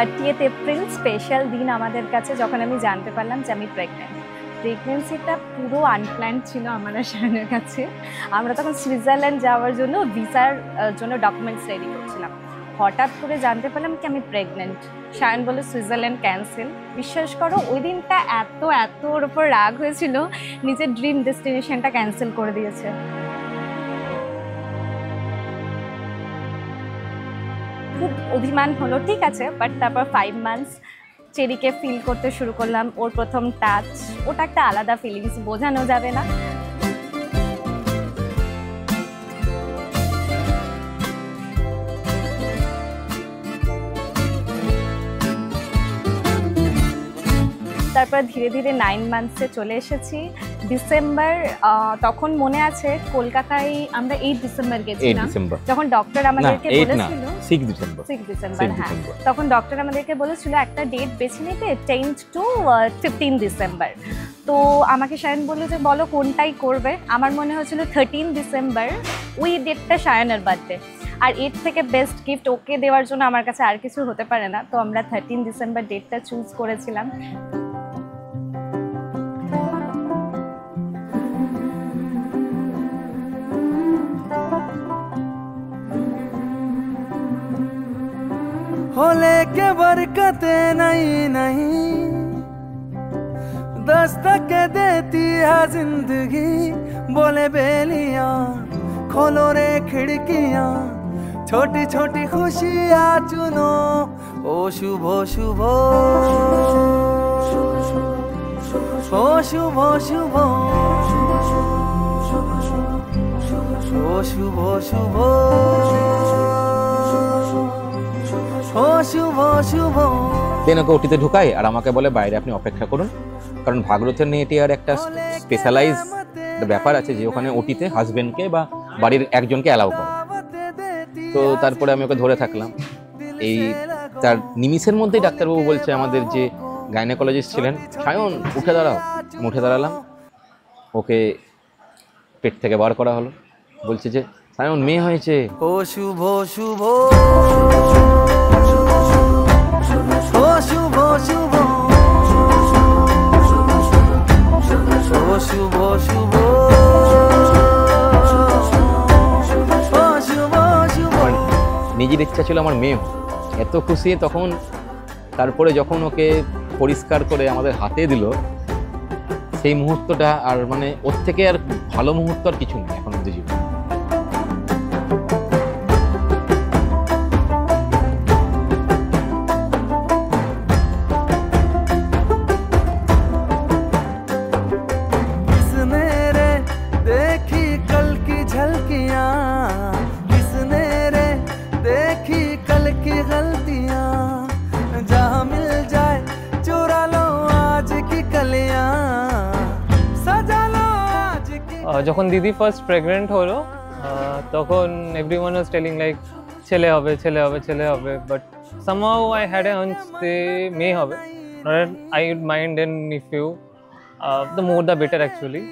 30th April special দিন আমাদের কাছে, যখন আমি জানতে পারলাম যে আমি প্রেগনেন্ট। প্রেগনেন্সিটা পুরো আনপ্ল্যান্ড ছিল আমার আর শায়নের কাছে। আমরা তখন সুইজারল্যান্ড যাওয়ার জন্য ভিসার জন্য ডকুমেন্টস রেডি করছিলাম। হঠাৎ করে জানতে পারলাম কি আমি প্রেগনেন্ট। শায়ন বলে সুইজারল্যান্ড ক্যান্সেল। বিশ্বাস করো ওই দিনটা এত ওর ওপর রাগ হয়েছিল, নিজের ড্রিম ডেস্টিনেশনটা ক্যান্সেল করে দিয়েছে। খুব অভিমান হলো, ঠিক আছে, বাট তারপর 5 মান্থস চেরিকে ফিল করতে শুরু করলাম। ওর প্রথম টাচ, ওটা একটা আলাদা ফিলিংস, বোঝানো যাবে না। তারপর ধীরে ধীরে 9 মান্থসে চলে এসেছি। ডিসেম্বর, তখন মনে আছে কলকাতায় আমরা 8 ডিসেম্বর গেছিলাম, যখন ডক্টর আমাদেরকে বলেছিল 6 ডিসেম্বর, হ্যাঁ, তখন ডক্টর আমাদেরকে বলেছিল একটা ডেট বেছে নিতে 10 to 15 ডিসেম্বর। তো আমাকে শায়ন বললো যে বলো কোনটাই করবে। আমার মনে হয়েছিল 13 ডিসেম্বর, ওই ডেটটা শায়নের বার্থডে, আর এর থেকে বেস্ট গিফট ওকে দেওয়ার জন্য আমার কাছে আর কিছু হতে পারে না। তো আমরা 13 ডিসেম্বর ডেটটা চুজ করেছিলাম। हो लेके बरकते नहीं दस्तक देती है जिंदगी, बोले बेलियां खोलो रे खिड़कियां, छोटी छोटी खुशियां चुनो, ओ शुभ शुभ ओ शुभ शुभ ओ शुभ शुभ দেন ওকে ওটিতে ঢুকাই আর আমাকে বলে বাইরে আপনি অপেক্ষা করুন, কারণ ভাগরথের নিয়ে এটি আর একটা স্পেশালাইজ ব্যাপার আছে যে ওখানে ওটিতে হাজবেন্ডকে বা বাড়ির একজনকে অ্যালাউ করে। তো তারপরে আমি ওকে ধরে থাকলাম। এই তার নিমিষের মধ্যেই ডাক্তারবাবু বলছে, আমাদের যে গাইনোকোলজিস্ট ছিলেন, সায়ন উঠে দাঁড়াও। উঠে দাঁড়ালাম, ওকে পেট থেকে বার করা হলো। বলছে যে সায়ন মেয়ে হয়েছে। ও শুভ শুভ ও শুভ শুভ ও শুভ শুভ ও শুভ শুভ। নিজের ইচ্ছা ছিল আমার মেয়ে, এত খুশি তখন। তারপরে যখন ওকে পরিষ্কার করে আমাদের হাতে দিল, সেই মুহূর্তটা আর মানে ওর থেকে আর ভালো মুহূর্ত আর কিছু নেই এখন অব্দি জীবনে। যখন দিদি ফার্স্ট প্রেগনেন্ট হলো তখন এভরিওয়ান ওয়াজ টেলিং লাইক ছেলে হবে ছেলে হবে ছেলে হবে, but somehow I had a hunch যে মেয়ে হবে। I would mind an if you the more the better actually,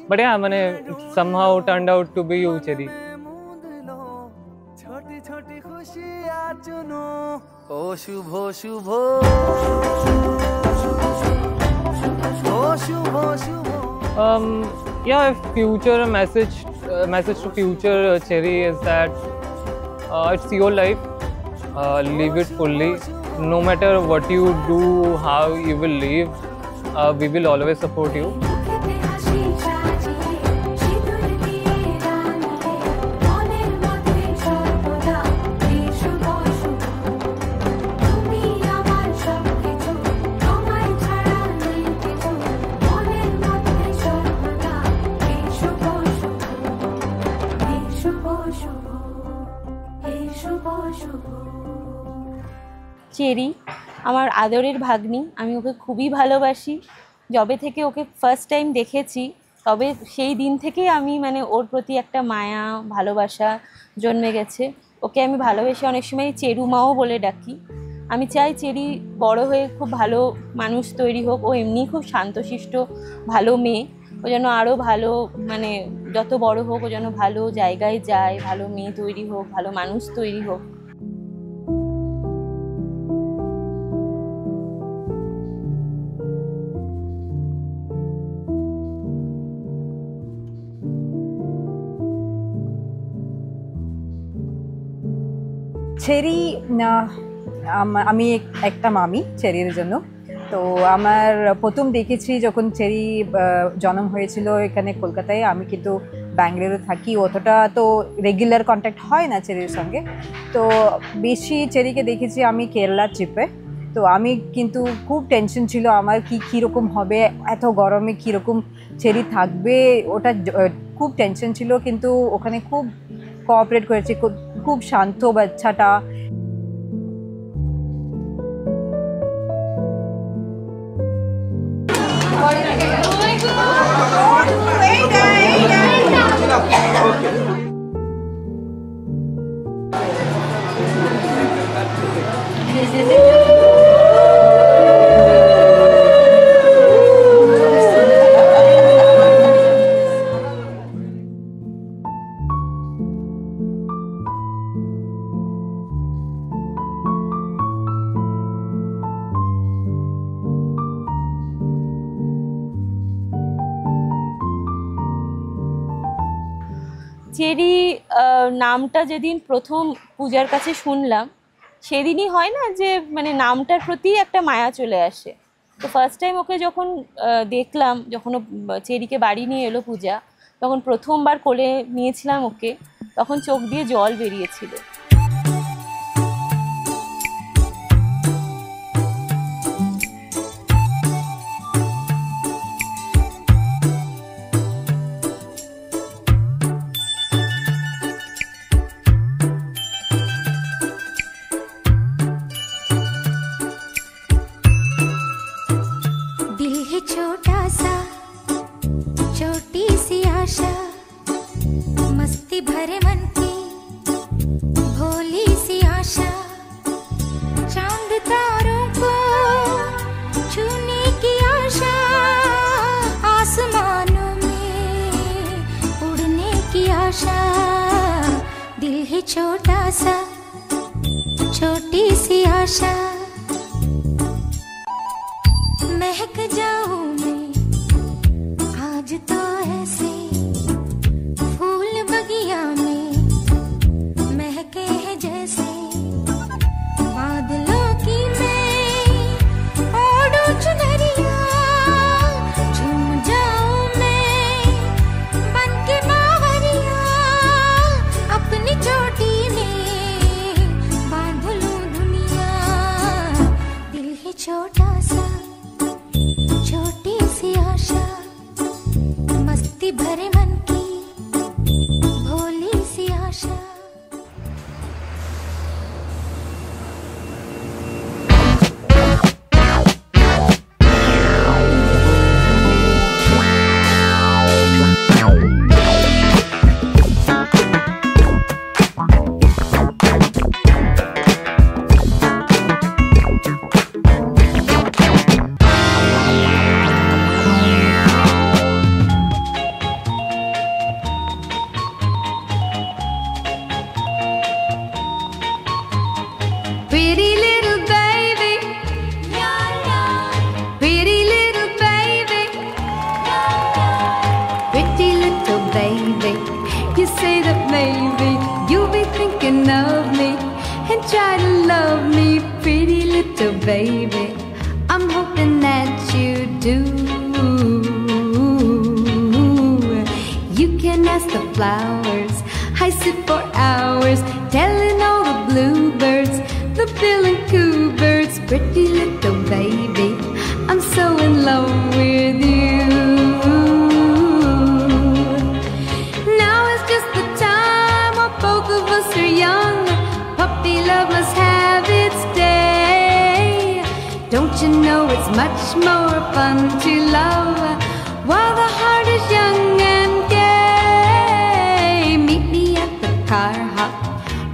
but yeah মানে somehow turned out to be you cherry. छोटी छोटी खुशियां चुनो, ओ शुभ शुभ ओ शुभ शुभ। Yeah, if future message to future Cherry is that it's your life, live it fully. No matter what you do, how you will live, we will always support you. Cherry আমার আদরের ভাগ্নি, আমি ওকে খুবই ভালোবাসি। যবে থেকে ওকে ফার্স্ট টাইম দেখেছি তবে সেই দিন থেকেই আমি মানে ওর প্রতি একটা মায়া ভালোবাসা জন্মে গেছে। ওকে আমি ভালোবেসে অনেক সময় চেরুমাও বলে ডাকি। আমি চাই চেরি বড় হয়ে খুব ভালো মানুষ তৈরি হোক। ও এমনি খুব শান্তশিষ্ট ভালো মেয়ে, ও যেন আরও ভালো মানে যত বড় হোক ও যেন ভালো জায়গায় যায়, ভালো মেয়ে তৈরি হোক, ভালো মানুষ তৈরি হোক। চেরি আমি একটা মামি চেরির জন্য। তো আমার প্রথম দেখেছি যখন চেরি জন্ম হয়েছিল এখানে কলকাতায়। আমি কিন্তু ব্যাঙ্গালোরে থাকি, অতটা তো রেগুলার কন্ট্যাক্ট হয় না চেরির সঙ্গে। তো বেশি চেরিকে দেখেছি আমি কেরালা ট্রিপে। তো আমি কিন্তু খুব টেনশন ছিল আমার কীরকম হবে, এত গরমে কীরকম চেরি থাকবে, ওটা খুব টেনশন ছিল। কিন্তু ওখানে খুব কোঅপারেট করেছে, খুব শান্ত বাচ্চাটা। চেরি নামটা যেদিন প্রথম পূজার কাছে শুনলাম সেদিনই হয় না যে মানে নামটার প্রতি একটা মায়া চলে আসে। তো ফার্স্ট টাইম ওকে যখন দেখলাম, যখন ও চেরিকে বাড়ি নিয়ে এলো পূজা, তখন প্রথমবার কোলে নিয়েছিলাম ওকে, তখন চোখ দিয়ে জল বেরিয়েছিল। छोटा सा छोटी सी आशा, मस्ती भरे मन की भोली सी आशा, चांद तारों को छूने की आशा, आसमानों में उड़ने की आशा। दिल है छोटा सा छोटी सी आशा, महक जाऊं मैं आज तो ऐसे फूल बगिया में महके हैं जैसे, बादलों की मैं ओढ़ूं चुनरिया, झूम जाऊं मैं बन के बावरिया, अपनी चोटी में बांध लूं दुनिया। दिल है छोटा सा छोटी सी आशा, मस्ती भरे मन की भोली सी आशा। Pretty little baby, pretty little baby, pretty little baby. You say that maybe you'll be thinking of me and try to love me, pretty little baby. I'm hoping that you do. You can ask the flowers, I sit for hours telling all the bluebirds, the bill and coo birds, pretty little baby, I'm so in love with you. Now is just the time while both of us are young, puppy love must have its day. Don't you know it's much more fun to love while the heart is young and gay. Meet me at the car hop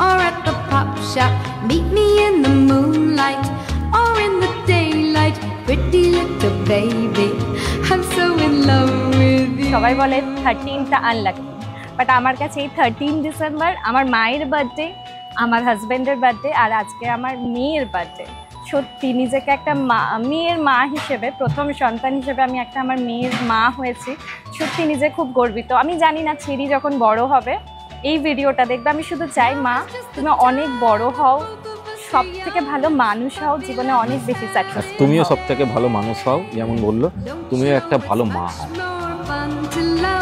or at the pop shop, meet me in the moonlight or in the daylight, pretty little baby, I'm so in love with you. সবাই বলে 13টা unlucky, but আমার কাছে এই 13 December আমার মায়ের birthday, আমার হাজব্যান্ডের birthday, আর আজকে আমার মেয়ের বার্থডে। সত্যি নিজেকে একটা মেয়ের মা হিসেবে, প্রথম সন্তান হিসেবে আমি একটা আমার মেয়ের মা হয়েছি, সত্যি নিজে খুব গর্বিত। আমি জানি না চেরি যখন বড় হবে এই ভিডিওটা দেখবে। আমি শুধু চাই মা তুমি অনেক বড় হও, সব থেকে ভালো মানুষ হও, জীবনে অনেক বেশি আর সাকসেসফুল। তুমিও সব থেকে ভালো মানুষ হও, যেমন বললো তুমিও একটা ভালো মা হও। More fun to love.